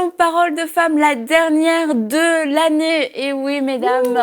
émission Parole de Femme, la dernière de l'année. Et oui, mesdames,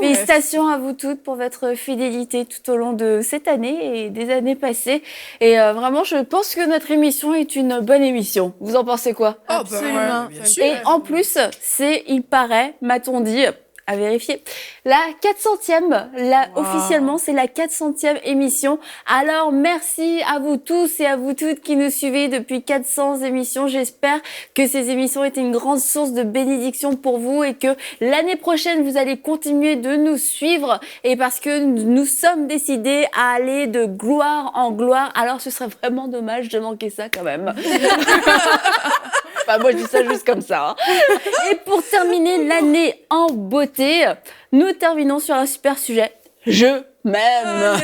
félicitations à vous toutes pour votre fidélité tout au long de cette année et des années passées. Et vraiment, je pense que notre émission est une bonne émission. Vous en pensez quoi? Absolument. Bien sûr. Et en plus, il paraît, m'a-t-on dit, à vérifier, la 400e, officiellement, c'est la 400e émission. Alors, merci à vous tous et à vous toutes qui nous suivez depuis 400 émissions. J'espère que ces émissions étaient une grande source de bénédiction pour vous et que l'année prochaine, vous allez continuer de nous suivre. Et parce que nous sommes décidés à aller de gloire en gloire, alors ce serait vraiment dommage de manquer ça quand même. Enfin, moi, je dis ça juste comme ça. Hein. Et pour terminer l'année en beauté, nous terminons sur un super sujet. Je m'aime.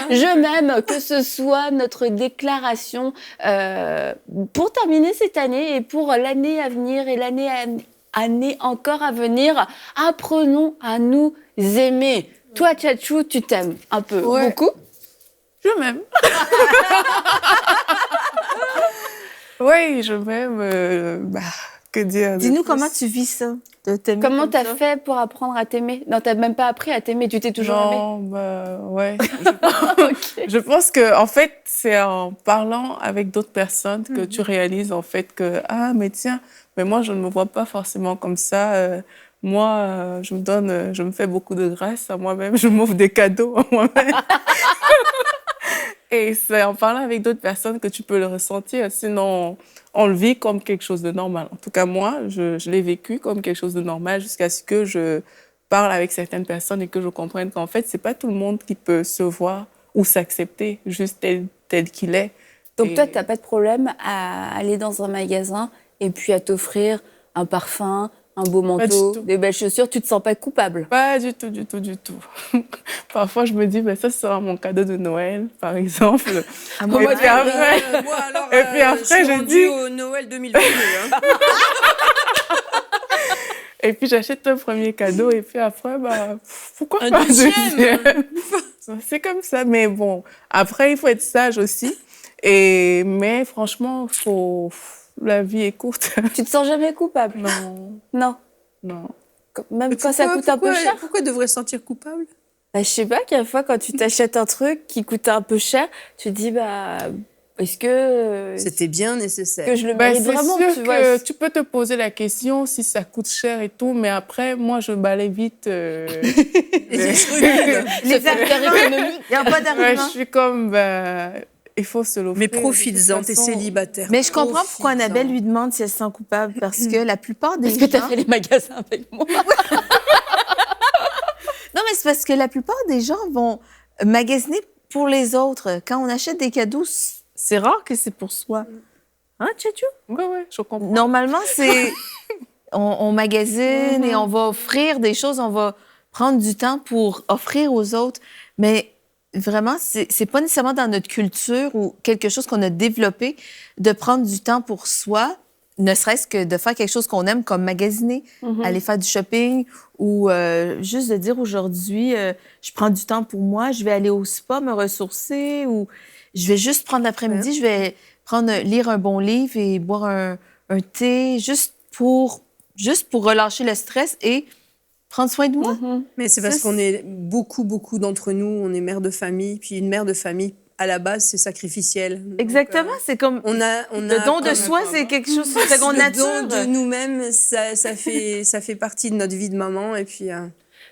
Je m'aime, que ce soit notre déclaration pour terminer cette année et pour l'année à venir et l'année encore à venir. Apprenons à nous aimer. Toi, Tchatchou, tu t'aimes un peu, beaucoup? Je m'aime. Oui, je m'aime. Que dire? Dis-nous comment tu vis ça, de t'aimer. Comment t'as fait pour apprendre à t'aimer? Non, t'as même pas appris à t'aimer, tu t'es toujours aimé. Non, ouais. Je pense que, en fait, c'est en parlant avec d'autres personnes que tu réalises, en fait, que, mais tiens, mais moi, je ne me vois pas forcément comme ça. Moi, je me fais beaucoup de grâce à moi-même, je m'offre des cadeaux à moi-même. Et c'est en parlant avec d'autres personnes que tu peux le ressentir. Sinon, on le vit comme quelque chose de normal. En tout cas, moi, je l'ai vécu comme quelque chose de normal jusqu'à ce que je parle avec certaines personnes et que je comprenne qu'en fait, c'est pas tout le monde qui peut se voir ou s'accepter juste tel qu'il est. Donc toi, t'as pas de problème à aller dans un magasin et puis à t'offrir un parfum, un beau manteau, des belles chaussures, tu te sens pas coupable? Pas du tout, du tout, du tout. Parfois, je me dis, ça sera mon cadeau de Noël, par exemple. Moi, alors, et puis après, je dis au Noël 2022. Hein. Et puis, j'achète un premier cadeau et puis après, pourquoi un pas deuxième? C'est comme ça, mais bon. Après, il faut être sage aussi. Mais franchement, la vie est courte. Tu te sens jamais coupable? Non. Même quand ça coûte un peu cher? Pourquoi devrais se sentir coupable? Je sais pas, quelquefois, quand tu t'achètes un truc qui coûte un peu cher, tu te dis, est-ce que... C'était bien nécessaire. Que je le mérite vraiment, c'est tu sûr vois. que tu peux te poser la question si ça coûte cher et tout, mais après, moi, je balaye vite... Les scrupules. Les affaires économiques, il n'y a pas d'argument. Je suis comme... il faut se l'offrir. Mais profites-en, t'es célibataire. Mais je comprends pourquoi Annabelle lui demande si elle se sent coupable, parce que la plupart des gens... Est-ce que t'as fait les magasins avec moi? Non, mais c'est parce que la plupart des gens vont magasiner pour les autres. Quand on achète des cadeaux, c'est rare que c'est pour soi. Hein, Tchatchou? Oui, je comprends. Normalement, c'est... on magasine et on va offrir des choses, on va prendre du temps pour offrir aux autres. Mais vraiment, c'est pas nécessairement dans notre culture ou quelque chose qu'on a développé de prendre du temps pour soi, ne serait-ce que de faire quelque chose qu'on aime, comme magasiner, aller faire du shopping ou juste de dire aujourd'hui, je prends du temps pour moi, je vais aller au spa me ressourcer ou je vais juste prendre l'après-midi, je vais lire un bon livre et boire un thé juste pour relâcher le stress et prendre soin de moi. Mais c'est parce qu'on est beaucoup d'entre nous, on est mère de famille, puis une mère de famille, à la base, c'est sacrificiel. Donc, exactement, c'est comme le don de soi, c'est quelque chose de seconde nature. Le don de nous-mêmes, ça fait partie de notre vie de maman. Et puis,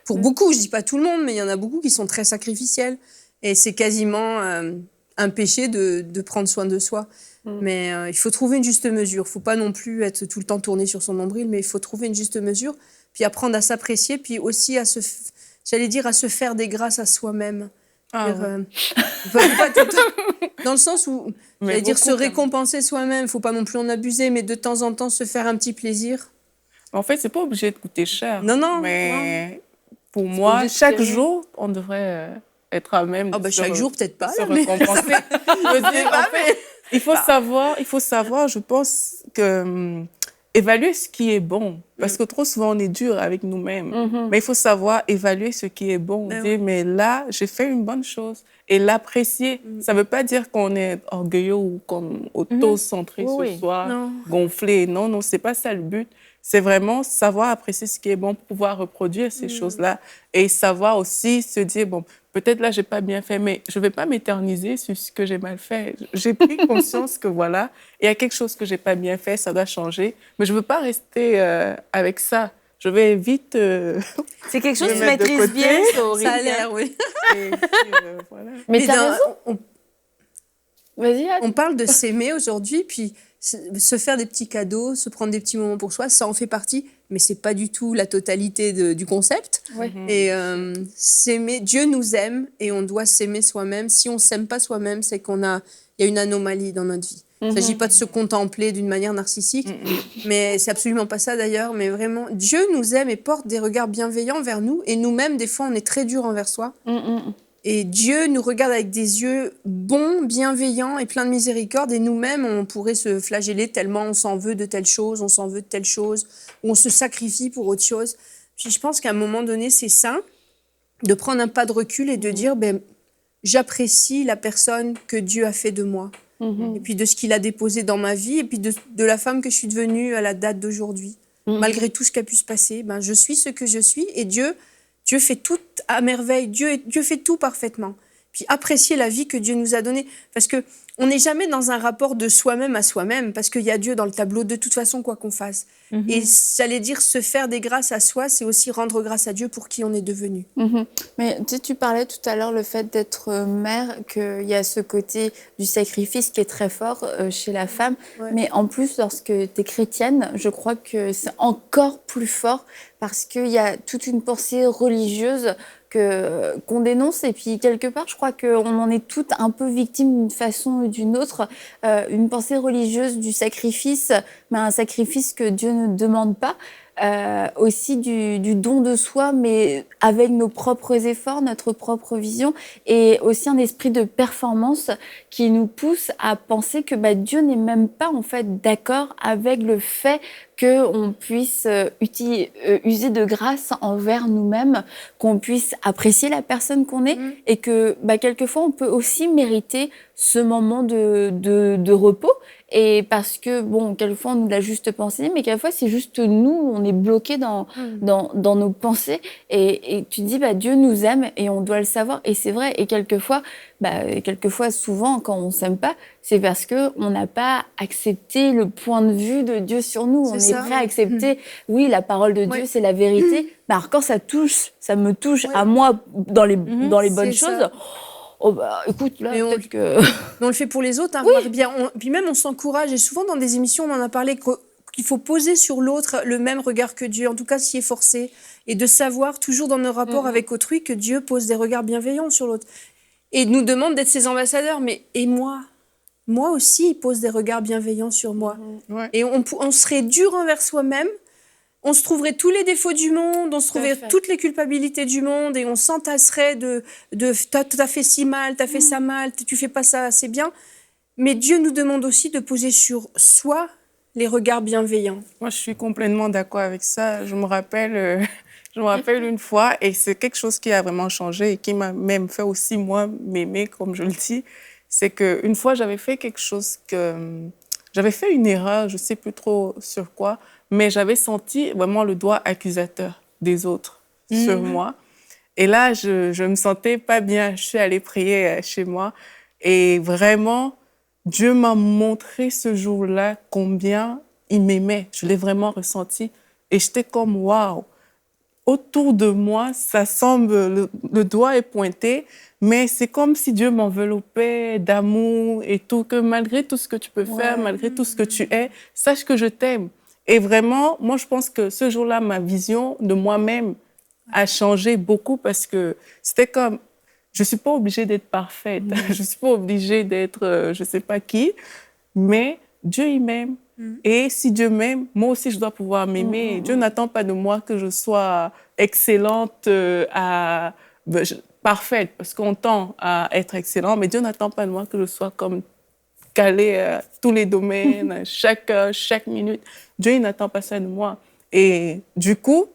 pour beaucoup, je dis pas tout le monde, mais il y en a beaucoup qui sont très sacrificiels. Et c'est quasiment un péché de prendre soin de soi. Mais il faut trouver une juste mesure. Il faut pas non plus être tout le temps tourné sur son nombril, mais il faut trouver une juste mesure, puis apprendre à s'apprécier, puis aussi à se faire des grâces à soi-même. Dans le sens où, se récompenser soi-même, il ne faut pas non plus en abuser, mais de temps en temps, se faire un petit plaisir. En fait, c'est pas obligé de coûter cher. Non. Mais pour moi, chaque jour, on devrait être à même de chaque jour, peut-être pas. Se récompenser. Il faut savoir, je pense que évaluer ce qui est bon. Parce que trop souvent, on est dur avec nous-mêmes. Mais il faut savoir évaluer ce qui est bon. Dire, mais là, j'ai fait une bonne chose. Et l'apprécier. Ça ne veut pas dire qu'on est orgueilleux ou comme auto-centré ce soir, gonflé. Non, non, ce n'est pas ça le but. C'est vraiment savoir apprécier ce qui est bon pour pouvoir reproduire ces choses-là. Et savoir aussi se dire, bon, peut-être là, je n'ai pas bien fait, mais je ne vais pas m'éterniser sur ce que j'ai mal fait. J'ai pris conscience que voilà, il y a quelque chose que je n'ai pas bien fait, ça doit changer. Mais je ne veux pas rester avec ça. Je vais vite... C'est quelque chose que tu maîtrises bien, Saury. Ça a l'air, oui. Et puis, voilà. Mais t'as raison. Vas-y, Anne. On parle de s'aimer aujourd'hui, puis se faire des petits cadeaux, se prendre des petits moments pour soi, ça en fait partie, mais c'est pas du tout la totalité du concept. Ouais. Et s'aimer, Dieu nous aime et on doit s'aimer soi-même. Si on s'aime pas soi-même, c'est il y a une anomalie dans notre vie. Il ne s'agit pas de se contempler d'une manière narcissique, mais c'est absolument pas ça d'ailleurs. Mais vraiment, Dieu nous aime et porte des regards bienveillants vers nous, et nous-mêmes, des fois, on est très dur envers soi. Et Dieu nous regarde avec des yeux bons, bienveillants et pleins de miséricorde. Et nous-mêmes, on pourrait se flageller tellement on s'en veut de telle chose, on s'en veut de telle chose, ou on se sacrifie pour autre chose. Puis je pense qu'à un moment donné, c'est sain de prendre un pas de recul et de dire, j'apprécie la personne que Dieu a fait de moi. Et puis de ce qu'il a déposé dans ma vie, et puis de la femme que je suis devenue à la date d'aujourd'hui. Malgré tout ce qui a pu se passer, je suis ce que je suis, et Dieu fait tout à merveille, Dieu fait tout parfaitement. Puis apprécier la vie que Dieu nous a donnée. Parce qu'on n'est jamais dans un rapport de soi-même à soi-même, parce qu'il y a Dieu dans le tableau de toute façon, quoi qu'on fasse. Et j'allais dire, se faire des grâces à soi, c'est aussi rendre grâce à Dieu pour qui on est devenu. Mais tu parlais tout à l'heure le fait d'être mère, qu'il y a ce côté du sacrifice qui est très fort chez la femme. Mais en plus, lorsque tu es chrétienne, je crois que c'est encore plus fort parce qu'il y a toute une pensée religieuse qu'on dénonce. Et puis, quelque part, je crois qu'on en est toutes un peu victimes d'une façon ou d'une autre. Une pensée religieuse du sacrifice, mais un sacrifice que Dieu ne demande pas. Aussi du don de soi, mais avec nos propres efforts, notre propre vision, et aussi un esprit de performance qui nous pousse à penser que Dieu n'est même pas en fait d'accord avec le fait qu'on puisse user de grâce envers nous-mêmes, qu'on puisse apprécier la personne qu'on est, et que quelquefois on peut aussi mériter ce moment de repos. Et parce que, quelquefois, on nous l'a juste pensé, mais quelquefois, c'est juste nous, on est bloqués dans nos pensées. Et tu te dis, Dieu nous aime et on doit le savoir. Et c'est vrai. Et quelquefois, souvent, quand on s'aime pas, c'est parce qu'on n'a pas accepté le point de vue de Dieu sur nous. On est prêt à accepter, oui, la parole de Dieu, c'est la vérité. Mais alors, quand ça me touche à moi dans les bonnes choses... écoute, là, peut-être que... Mais on le fait pour les autres, puis même, on s'encourage. Et souvent, dans des émissions, on en a parlé qu'il faut poser sur l'autre le même regard que Dieu, en tout cas s'y efforcer. Et de savoir, toujours dans nos rapports avec autrui, que Dieu pose des regards bienveillants sur l'autre. Et nous demande d'être ses ambassadeurs. Et moi aussi, il pose des regards bienveillants sur moi. Et on serait dur envers soi-même. On se trouverait tous les défauts du monde, on se trouverait toutes les culpabilités du monde, et on s'entasserait de t'as fait si mal, t'as fait ça mal, tu fais pas ça assez bien. Mais Dieu nous demande aussi de poser sur soi les regards bienveillants. Moi, je suis complètement d'accord avec ça. Je me rappelle une fois, et c'est quelque chose qui a vraiment changé et qui m'a même fait aussi, moi, m'aimer, comme je le dis. C'est qu'une fois, j'avais fait quelque chose j'avais fait une erreur, je ne sais plus trop sur quoi, mais j'avais senti vraiment le doigt accusateur des autres sur moi. Et là, je me sentais pas bien. Je suis allée prier chez moi. Et vraiment, Dieu m'a montré ce jour-là combien il m'aimait. Je l'ai vraiment ressenti. Et j'étais comme, waouh! Autour de moi, ça semble, le doigt est pointé, mais c'est comme si Dieu m'enveloppait d'amour et tout, que malgré tout ce que tu peux faire, malgré tout ce que tu es, sache que je t'aime. Et vraiment, moi, je pense que ce jour-là, ma vision de moi-même a changé beaucoup parce que c'était comme, je ne suis pas obligée d'être parfaite, je ne suis pas obligée d'être je ne sais pas qui, mais Dieu, il m'aime. Et si Dieu m'aime, moi aussi, je dois pouvoir m'aimer. Dieu n'attend pas de moi que je sois excellente, parfaite, parce qu'on tend à être excellent, mais Dieu n'attend pas de moi que je sois comme calée à tous les domaines, à chaque minute. Dieu, il n'attend pas ça de moi. Et du coup,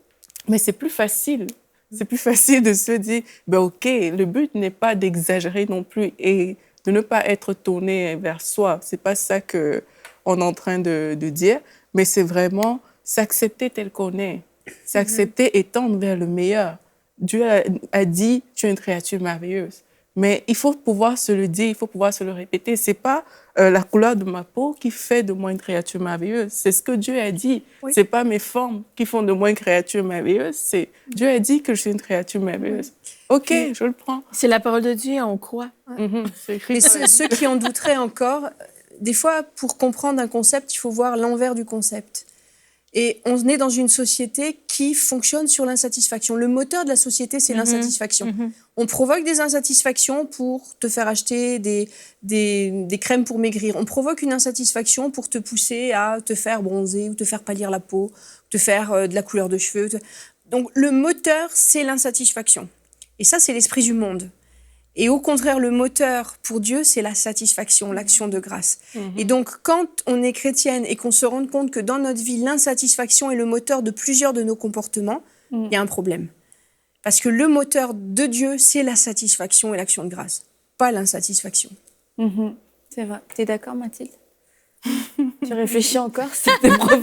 mais c'est plus facile. C'est plus facile de se dire, ben OK, le but n'est pas d'exagérer non plus et de ne pas être tourné vers soi. C'est pas ça qu'on est en train de dire, mais c'est vraiment s'accepter tel qu'on est, s'accepter et tendre vers le meilleur. Dieu a dit, tu es une créature merveilleuse. Mais il faut pouvoir se le dire, il faut pouvoir se le répéter. C'est pas la couleur de ma peau qui fait de moi une créature merveilleuse. C'est ce que Dieu a dit. Oui. C'est pas mes formes qui font de moi une créature merveilleuse. C'est Dieu a dit que je suis une créature merveilleuse. OK, je le prends. C'est la parole de Dieu, on croit. C'est écrit. Et ceux qui en douteraient encore, des fois, pour comprendre un concept, il faut voir l'envers du concept. Et on est dans une société qui fonctionne sur l'insatisfaction. Le moteur de la société, c'est l'insatisfaction. On provoque des insatisfactions pour te faire acheter des crèmes pour maigrir. On provoque une insatisfaction pour te pousser à te faire bronzer ou te faire pâlir la peau, te faire de la couleur de cheveux. Donc le moteur, c'est l'insatisfaction. Et ça, c'est l'esprit du monde. Et au contraire, le moteur pour Dieu, c'est la satisfaction, l'action de grâce. Et donc, quand on est chrétienne et qu'on se rend compte que dans notre vie, l'insatisfaction est le moteur de plusieurs de nos comportements, il y a un problème. Parce que le moteur de Dieu, c'est la satisfaction et l'action de grâce, pas l'insatisfaction. C'est vrai. T'es d'accord, Mathilde? Tu réfléchis encore, c'était profond.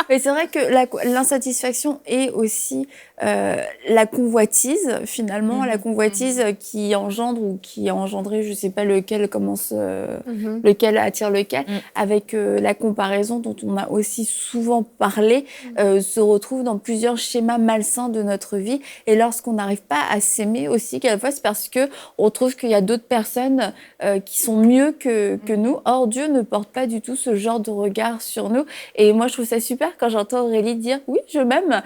Mais c'est vrai que l'insatisfaction est aussi la convoitise, finalement, la convoitise qui engendre ou qui a engendré, je sais pas lequel commence, lequel attire lequel, avec la comparaison dont on a aussi souvent parlé, se retrouve dans plusieurs schémas malsains de notre vie. Et lorsqu'on n'arrive pas à s'aimer aussi, quelquefois, c'est parce que on trouve qu'il y a d'autres personnes qui sont mieux que nous. Or, Dieu ne porte pas du tout ce genre de regard sur nous. Et moi, je trouve ça super quand j'entends Aurélie dire « Oui, je m'aime ».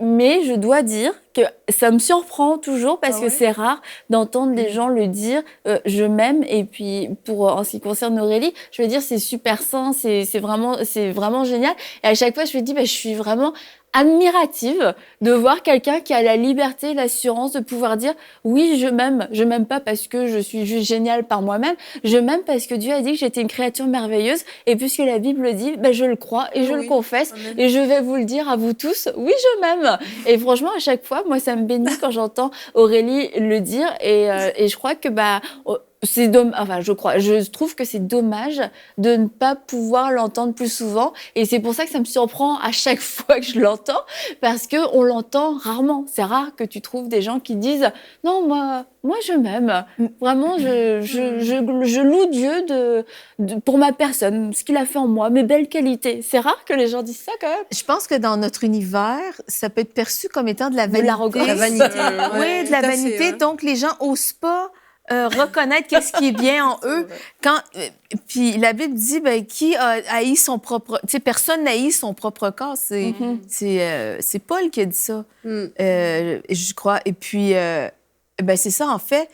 Mais je dois dire que ça me surprend toujours parce que c'est rare d'entendre des gens le dire « Je m'aime ». Et puis, en ce qui concerne Aurélie, je veux dire, c'est super sain, c'est vraiment génial. Et à chaque fois, je me dis « Je suis vraiment admirative de voir quelqu'un qui a la liberté et l'assurance de pouvoir dire oui, je m'aime. Je m'aime pas parce que je suis juste géniale par moi-même. Je m'aime parce que Dieu a dit que j'étais une créature merveilleuse. Et puisque la Bible le dit, je le crois et je le confesse. Amen. Et je vais vous le dire à vous tous. Oui, je m'aime. Et franchement, à chaque fois, moi, ça me bénit quand j'entends Aurélie le dire. Et je crois que c'est je trouve que c'est dommage de ne pas pouvoir l'entendre plus souvent. Et c'est pour ça que ça me surprend à chaque fois que je l'entends, parce que on l'entend rarement. C'est rare que tu trouves des gens qui disent « Non, moi je m'aime. Vraiment, je loue Dieu pour ma personne, ce qu'il a fait en moi, mes belles qualités. » C'est rare que les gens disent ça quand même. Je pense que dans notre univers, ça peut être perçu comme étant de la vanité. De l'arrogance. La vanité. Oui, de la vanité. Fait, donc, les gens n'osent pas reconnaître qu'est-ce qui est bien en eux. Puis la Bible dit, qui a haï son propre... Tu sais, personne n'haït son propre corps. C'est Paul qui a dit ça, je crois. Et puis, c'est ça, en fait.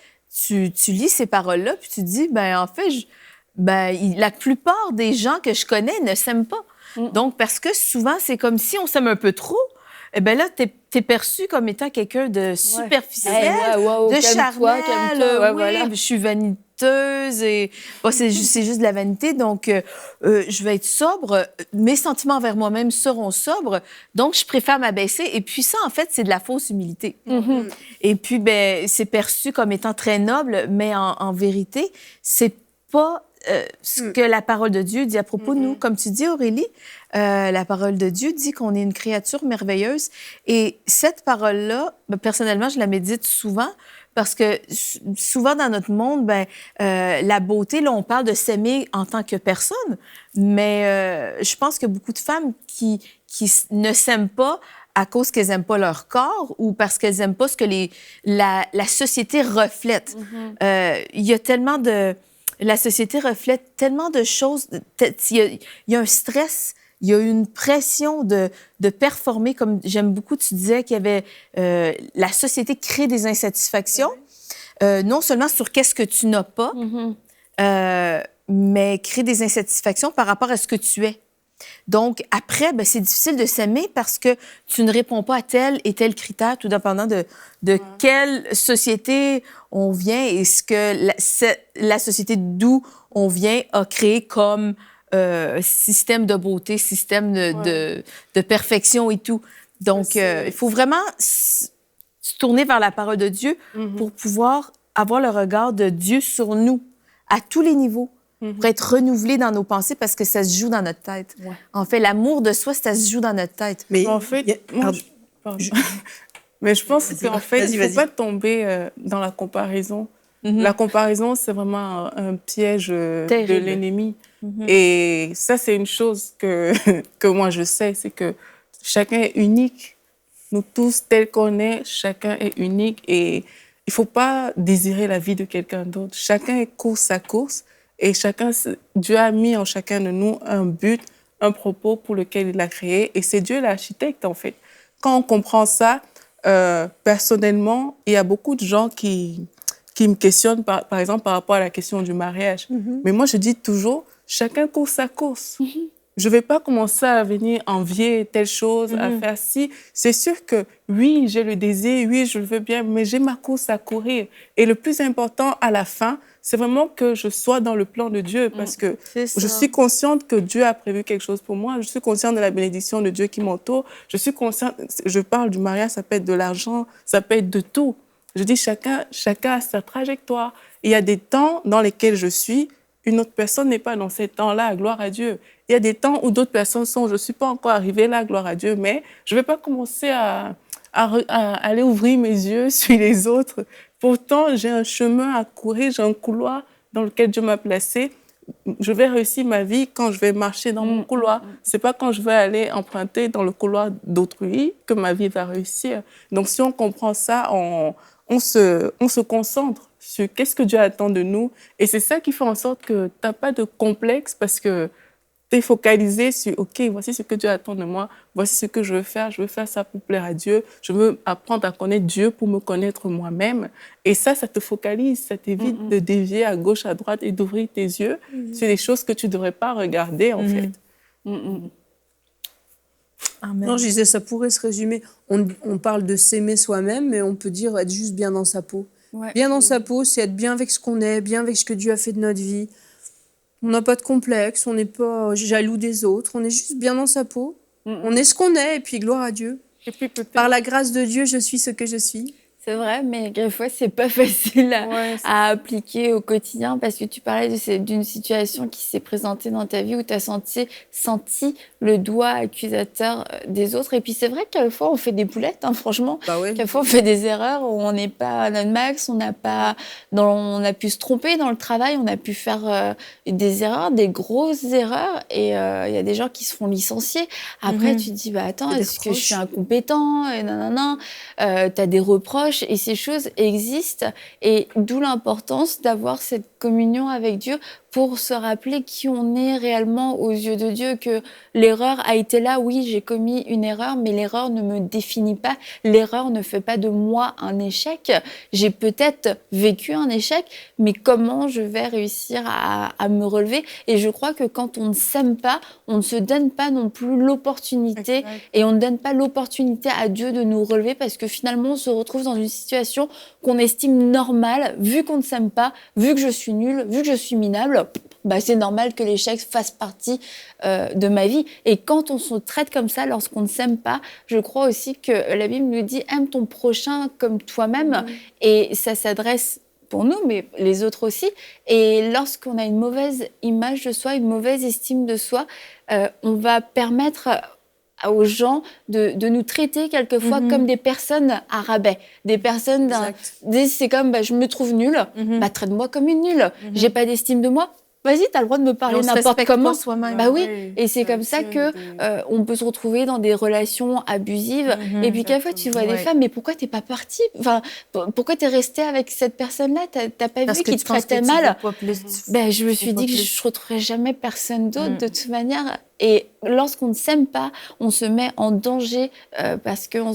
Tu lis ces paroles-là, puis tu te dis, en fait, la plupart des gens que je connais ne s'aiment pas. Donc, parce que souvent, c'est comme si on s'aime un peu trop. Là, t'es perçu comme étant quelqu'un de superficiel, de charnel. Voilà. Je suis vaniteuse et c'est juste de la vanité. Donc, je vais être sobre. Mes sentiments envers moi-même seront sobres. Donc, je préfère m'abaisser. Et puis ça, en fait, c'est de la fausse humilité. Et puis, c'est perçu comme étant très noble, mais en vérité, c'est pas ce que la parole de Dieu dit à propos de nous. Comme tu dis, Aurélie, la parole de Dieu dit qu'on est une créature merveilleuse. Et cette parole-là, personnellement, je la médite souvent parce que souvent dans notre monde, la beauté, là, on parle de s'aimer en tant que personne, mais je pense qu'il y a beaucoup de femmes qui ne s'aiment pas à cause qu'elles n'aiment pas leur corps ou parce qu'elles n'aiment pas ce que la société reflète. Il y a tellement de... La société reflète tellement de choses. Il y a un stress, il y a une pression de performer. Comme j'aime beaucoup, tu disais qu'il y avait... la société crée des insatisfactions, non seulement sur qu'est-ce que tu n'as pas, mais crée des insatisfactions par rapport à ce que tu es. Donc, après, ben, c'est difficile de s'aimer parce que tu ne réponds pas à tel et tel critère, tout dépendant de quelle société on vient et ce que la société d'où on vient a créé comme système de beauté, système de perfection et tout. Donc, il faut vraiment se tourner vers la parole de Dieu pour pouvoir avoir le regard de Dieu sur nous à tous les niveaux, pour être renouvelé dans nos pensées parce que ça se joue dans notre tête. Ouais. En fait, l'amour de soi, ça se joue dans notre tête. Mais en fait, mais je pense qu'en fait, il ne faut pas tomber dans la comparaison. La comparaison, c'est vraiment un piège de l'ennemi. Et ça, c'est une chose que moi, je sais, c'est que chacun est unique. Nous tous, tels qu'on est, chacun est unique. Et il ne faut pas désirer la vie de quelqu'un d'autre. Chacun court sa course. Et Dieu a mis en chacun de nous un but, un propos pour lequel il l'a créé. Et c'est Dieu l'architecte, en fait. Quand on comprend ça, personnellement, il y a beaucoup de gens qui me questionnent, par exemple, par rapport à la question du mariage. Mais moi, je dis toujours, chacun court sa course. Je ne vais pas commencer à venir envier telle chose, à faire ci. C'est sûr que, oui, j'ai le désir, oui, je le veux bien, mais j'ai ma course à courir. Et le plus important, à la fin, c'est vraiment que je sois dans le plan de Dieu, parce que je suis consciente que Dieu a prévu quelque chose pour moi. Je suis consciente de la bénédiction de Dieu qui m'entoure. Je suis consciente, je parle du mariage, ça peut être de l'argent, ça peut être de tout. Je dis, chacun a sa trajectoire. Il y a des temps dans lesquels je suis, une autre personne n'est pas dans ces temps-là, gloire à Dieu. Il y a des temps où d'autres personnes sont, je ne suis pas encore arrivée là, gloire à Dieu, mais je ne vais pas commencer à aller ouvrir mes yeux sur les autres. Pourtant, j'ai un chemin à courir, j'ai un couloir dans lequel Dieu m'a placé. Je vais réussir ma vie quand je vais marcher dans mon couloir. Ce n'est pas quand je vais aller emprunter dans le couloir d'autrui que ma vie va réussir. Donc, si on comprend ça, on se concentre sur qu'est-ce que Dieu attend de nous. Et c'est ça qui fait en sorte que tu n'as pas de complexe parce que tu es focalisé sur « OK, voici ce que Dieu attend de moi, voici ce que je veux faire ça pour plaire à Dieu, je veux apprendre à connaître Dieu pour me connaître moi-même. » Et ça te focalise, ça t'évite de dévier à gauche, à droite et d'ouvrir tes yeux sur les choses que tu ne devrais pas regarder, en fait. Amen. Non, je disais, ça pourrait se résumer. On parle de s'aimer soi-même, mais on peut dire être juste bien dans sa peau. Ouais. Bien dans sa peau, c'est être bien avec ce qu'on est, bien avec ce que Dieu a fait de notre vie. On n'a pas de complexe, on n'est pas jaloux des autres, on est juste bien dans sa peau. On est ce qu'on est, et puis gloire à Dieu. Et puis par la grâce de Dieu, je suis ce que je suis. C'est vrai, mais quelquefois, c'est pas facile à appliquer au quotidien parce que tu parlais d'une situation qui s'est présentée dans ta vie où tu as senti le doigt accusateur des autres. Et puis, c'est vrai que quelquefois, on fait des boulettes, hein, franchement. Bah ouais. Quelquefois, on fait des erreurs où on n'est pas à notre max, on a pu se tromper dans le travail, on a pu faire des erreurs, des grosses erreurs. Et il y a des gens qui se font licencier. Après, tu te dis, bah attends, est-ce que je suis incompétent? Et t'as des reproches. Et ces choses existent, et d'où l'importance d'avoir cette communion avec Dieu pour se rappeler qui on est réellement aux yeux de Dieu, que l'erreur a été là, oui, j'ai commis une erreur, mais l'erreur ne me définit pas, l'erreur ne fait pas de moi un échec. J'ai peut-être vécu un échec, mais comment je vais réussir à me relever? Et je crois que quand on ne s'aime pas, on ne se donne pas non plus l'opportunité, et on ne donne pas l'opportunité à Dieu de nous relever, parce que finalement, on se retrouve dans une situation qu'on estime normale, vu qu'on ne s'aime pas, vu que je suis nulle, vu que je suis minable, bah c'est normal que l'échec fasse partie de ma vie. Et quand on se traite comme ça, lorsqu'on ne s'aime pas, je crois aussi que la Bible nous dit « aime ton prochain comme toi-même ». Et ça s'adresse pour nous, mais les autres aussi. Et lorsqu'on a une mauvaise image de soi, une mauvaise estime de soi, on va permettre aux gens de nous traiter quelquefois comme des personnes à rabais, des personnes c'est comme je me trouve nulle, traite-moi comme une nulle, j'ai pas d'estime de moi, vas-y, t'as le droit de me parler n'importe comment. Bah oui, et c'est comme ça que on peut se retrouver dans des relations abusives. Et puis quelquefois tu vois des femmes, mais pourquoi t'es pas partie? Enfin, pourquoi t'es restée avec cette personne-là? T'as pas vu qu'il te traitait mal? Je me suis dit que je retrouverais jamais personne d'autre de toute manière. Et lorsqu'on ne s'aime pas, on se met en danger parce qu'on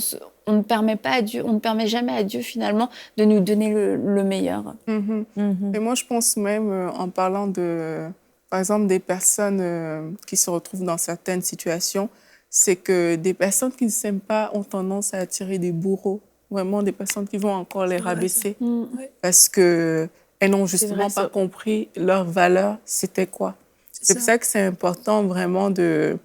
ne permet pas à Dieu, on ne permet jamais à Dieu finalement de nous donner le meilleur. Et moi, je pense même, en parlant de par exemple, des personnes qui se retrouvent dans certaines situations, c'est que des personnes qui ne s'aiment pas ont tendance à attirer des bourreaux. Vraiment, des personnes qui vont encore les rabaisser. Parce qu'elles n'ont justement pas compris leur valeur, c'était quoi. C'est pour ça que c'est important vraiment de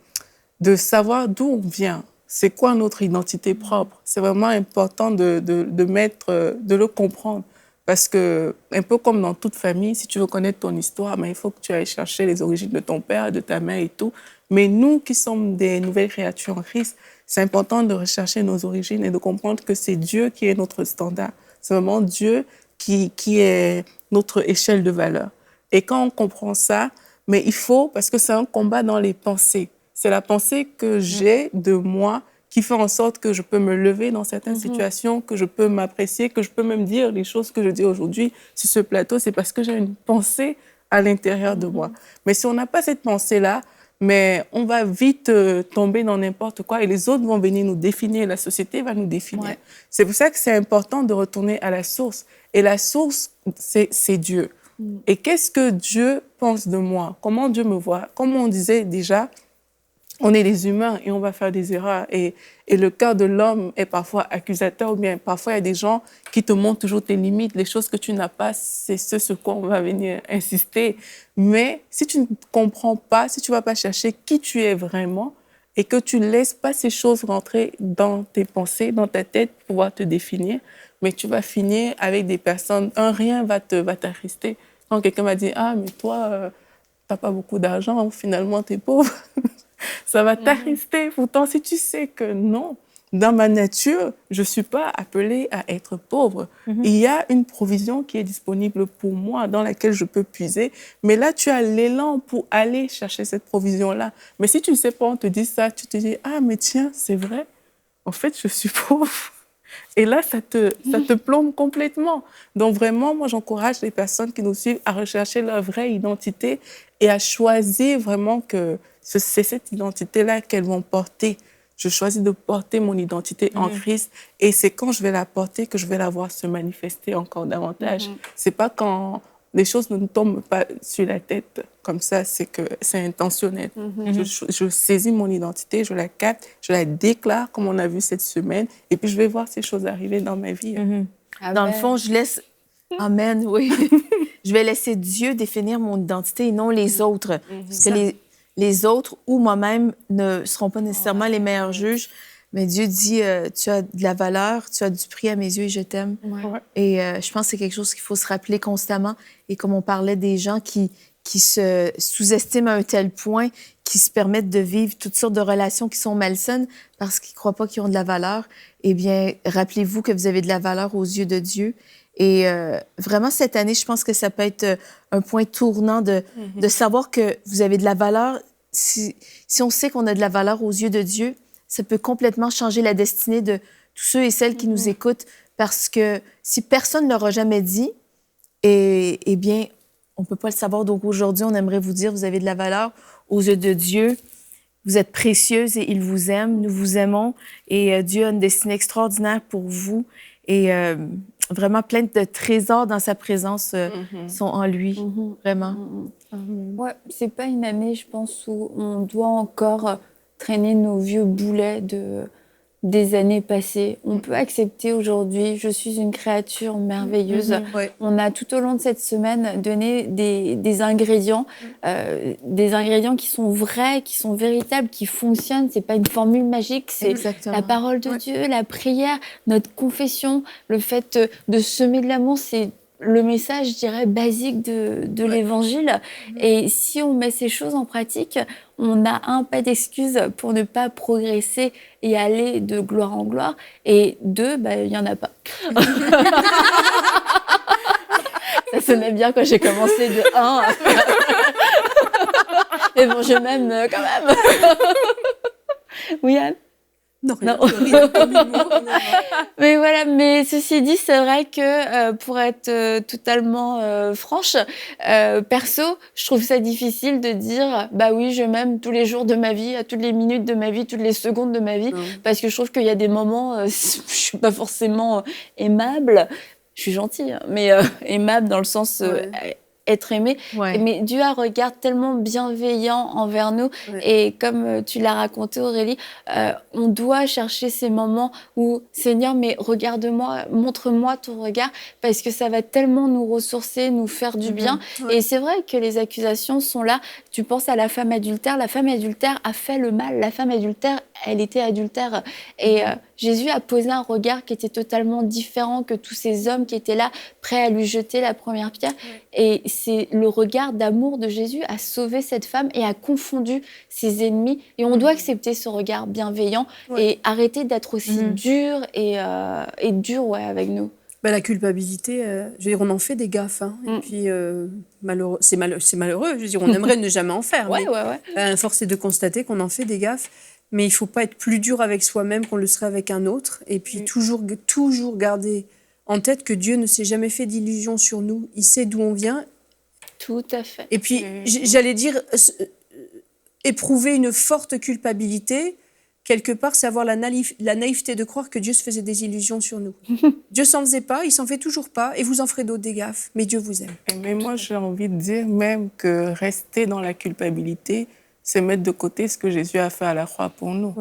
savoir d'où on vient. C'est quoi notre identité propre? C'est vraiment important de le comprendre. Parce que, un peu comme dans toute famille, si tu veux connaître ton histoire, il faut que tu ailles chercher les origines de ton père, de ta mère et tout. Mais nous qui sommes des nouvelles créatures en Christ, c'est important de rechercher nos origines et de comprendre que c'est Dieu qui est notre standard. C'est vraiment Dieu qui est notre échelle de valeur. Et quand on comprend ça, mais il faut, parce que c'est un combat dans les pensées. C'est la pensée que j'ai de moi qui fait en sorte que je peux me lever dans certaines situations, que je peux m'apprécier, que je peux même dire les choses que je dis aujourd'hui sur ce plateau. C'est parce que j'ai une pensée à l'intérieur de moi. Mais si on n'a pas cette pensée-là, mais on va vite tomber dans n'importe quoi et les autres vont venir nous définir, la société va nous définir. Ouais. C'est pour ça que c'est important de retourner à la source. Et la source, c'est Dieu. Et qu'est-ce que Dieu pense de moi? Comment Dieu me voit? Comme on disait déjà, on est des humains et on va faire des erreurs. Et le cœur de l'homme est parfois accusateur, ou bien parfois il y a des gens qui te montrent toujours tes limites. Les choses que tu n'as pas, c'est ce sur quoi on va venir insister. Mais si tu ne comprends pas, si tu ne vas pas chercher qui tu es vraiment et que tu ne laisses pas ces choses rentrer dans tes pensées, dans ta tête, pouvoir te définir, mais tu vas finir avec des personnes, un rien va t'attrister. Quand quelqu'un va dire « Ah, mais toi, tu n'as pas beaucoup d'argent, finalement, tu es pauvre », ça va t'attrister. Pourtant, si tu sais que non, dans ma nature, je ne suis pas appelée à être pauvre. Il y a une provision qui est disponible pour moi, dans laquelle je peux puiser. Mais là, tu as l'élan pour aller chercher cette provision-là. Mais si tu ne sais pas, on te dit ça, tu te dis « Ah, mais tiens, c'est vrai, en fait, je suis pauvre ». Et là, ça te plombe complètement. Donc vraiment, moi, j'encourage les personnes qui nous suivent à rechercher leur vraie identité et à choisir vraiment que c'est cette identité-là qu'elles vont porter. Je choisis de porter mon identité en Christ et c'est quand je vais la porter que je vais la voir se manifester encore davantage. C'est pas quand les choses ne nous tombent pas sur la tête comme ça, c'est que c'est intentionnel. Je saisis mon identité, je la capte, je la déclare comme on a vu cette semaine et puis je vais voir ces choses arriver dans ma vie. Dans le fond, je laisse... Amen, oui. Je vais laisser Dieu définir mon identité et non les autres. Parce que les autres ou moi-même ne seront pas nécessairement les meilleurs juges. Mais Dieu dit, tu as de la valeur, tu as du prix à mes yeux et je t'aime. Et je pense que c'est quelque chose qu'il faut se rappeler constamment. Et comme on parlait des gens qui se sous-estiment à un tel point, qui se permettent de vivre toutes sortes de relations qui sont malsaines parce qu'ils ne croient pas qu'ils ont de la valeur, eh bien, rappelez-vous que vous avez de la valeur aux yeux de Dieu. Et vraiment, cette année, je pense que ça peut être un point tournant de savoir que vous avez de la valeur. Si on sait qu'on a de la valeur aux yeux de Dieu, ça peut complètement changer la destinée de tous ceux et celles qui nous écoutent. Parce que si personne ne l'aura jamais dit, eh bien, on ne peut pas le savoir. Donc aujourd'hui, on aimerait vous dire, vous avez de la valeur aux yeux de Dieu. Vous êtes précieuse et il vous aime. Nous vous aimons. Et Dieu a une destinée extraordinaire pour vous. Et vraiment plein de trésors dans sa présence sont en lui. Vraiment. Ouais, c'est pas une année, je pense, où on doit encore traîner nos vieux boulets des années passées. On peut accepter aujourd'hui, je suis une créature merveilleuse. On a tout au long de cette semaine donné des ingrédients qui sont vrais, qui sont véritables, qui fonctionnent. C'est pas une formule magique, c'est la parole de Dieu, la prière, notre confession, le fait de semer de l'amour, c'est le message, je dirais, basique de l'Évangile. Et si on met ces choses en pratique, on n'a pas d'excuse pour ne pas progresser et aller de gloire en gloire. Et deux, il n'y en a pas. Ça sonnait bien quand j'ai commencé de 1. Mais bon, je m'aime quand même. Oui, Anne? Non. Mais voilà, mais ceci dit, c'est vrai que pour être totalement franche, perso, je trouve ça difficile de dire bah oui, je m'aime tous les jours de ma vie, à toutes les minutes de ma vie, toutes les secondes de ma vie, parce que je trouve qu'il y a des moments, je suis pas forcément aimable. Je suis gentille, hein, mais aimable dans le sens être aimé. Ouais. Mais Dieu a un regard tellement bienveillant envers nous. Ouais. Et comme tu l'as raconté, Aurélie, on doit chercher ces moments où, Seigneur, mais regarde-moi, montre-moi ton regard, parce que ça va tellement nous ressourcer, nous faire du bien. Ouais. Et c'est vrai que les accusations sont là. Tu penses à la femme adultère. La femme adultère a fait le mal. La femme adultère, elle était adultère. Et Jésus a posé un regard qui était totalement différent que tous ces hommes qui étaient là, prêts à lui jeter la première pierre. Et c'est le regard d'amour de Jésus a sauvé cette femme et a confondu ses ennemis. Et on doit accepter ce regard bienveillant et arrêter d'être aussi dur et dur avec nous. Bah, la culpabilité, je veux dire, on en fait des gaffes. Hein. Et puis, c'est malheureux. Je veux dire, on aimerait ne jamais en faire. Mais force est de constater qu'on en fait des gaffes. Mais il ne faut pas être plus dur avec soi-même qu'on le serait avec un autre. Et puis, toujours garder en tête que Dieu ne s'est jamais fait d'illusions sur nous. Il sait d'où on vient. Tout à fait. Et puis, j'allais dire, éprouver une forte culpabilité, quelque part, c'est avoir la naïveté de croire que Dieu se faisait des illusions sur nous. Dieu s'en faisait pas, il s'en fait toujours pas, et vous en ferez d'autres des gaffes. Mais Dieu vous aime. Mais moi, j'ai envie de dire même que rester dans la culpabilité, c'est mettre de côté ce que Jésus a fait à la croix pour nous.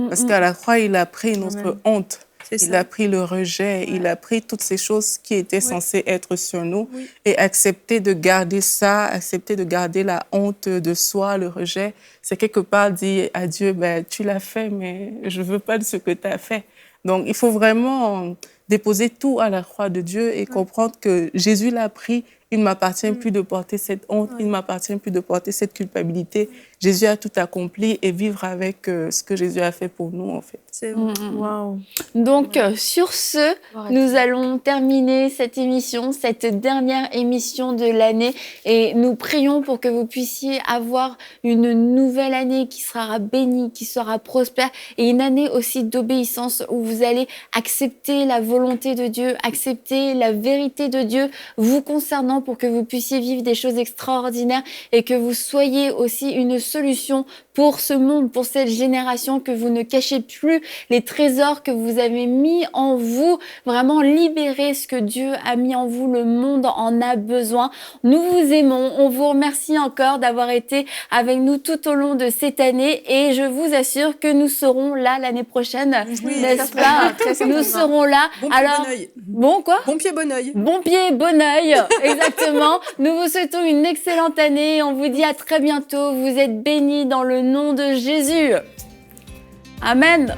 Parce qu'à la croix, il a pris notre honte. Il a pris le rejet, il a pris toutes ces choses qui étaient censées être sur nous et accepter de garder ça, accepter de garder la honte de soi, le rejet. C'est quelque part dire à Dieu, ben, tu l'as fait, mais je ne veux pas de ce que tu as fait. Donc, il faut vraiment déposer tout à la croix de Dieu et comprendre que Jésus l'a pris. Il ne m'appartient plus de porter cette honte, il ne m'appartient plus de porter cette culpabilité. Jésus a tout accompli et vivre avec ce que Jésus a fait pour nous, en fait. C'est vrai. Wow. Donc, sur ce, nous allons terminer cette émission, cette dernière émission de l'année. Et nous prions pour que vous puissiez avoir une nouvelle année qui sera bénie, qui sera prospère. Et une année aussi d'obéissance où vous allez accepter la volonté de Dieu, accepter la vérité de Dieu vous concernant pour que vous puissiez vivre des choses extraordinaires et que vous soyez aussi une solution pour ce monde, pour cette génération, que vous ne cachez plus les trésors que vous avez mis en vous. Vraiment libérez ce que Dieu a mis en vous. Le monde en a besoin. Nous vous aimons. On vous remercie encore d'avoir été avec nous tout au long de cette année et je vous assure que nous serons là l'année prochaine. N'est-ce pas? Nous serons là. Bon pied, bon œil. Bon quoi? Bon pied, bon œil. Bon pied, bon œil. Exactement. Nous vous souhaitons une excellente année. On vous dit à très bientôt. Vous êtes bénis dans le nom de Jésus. Amen.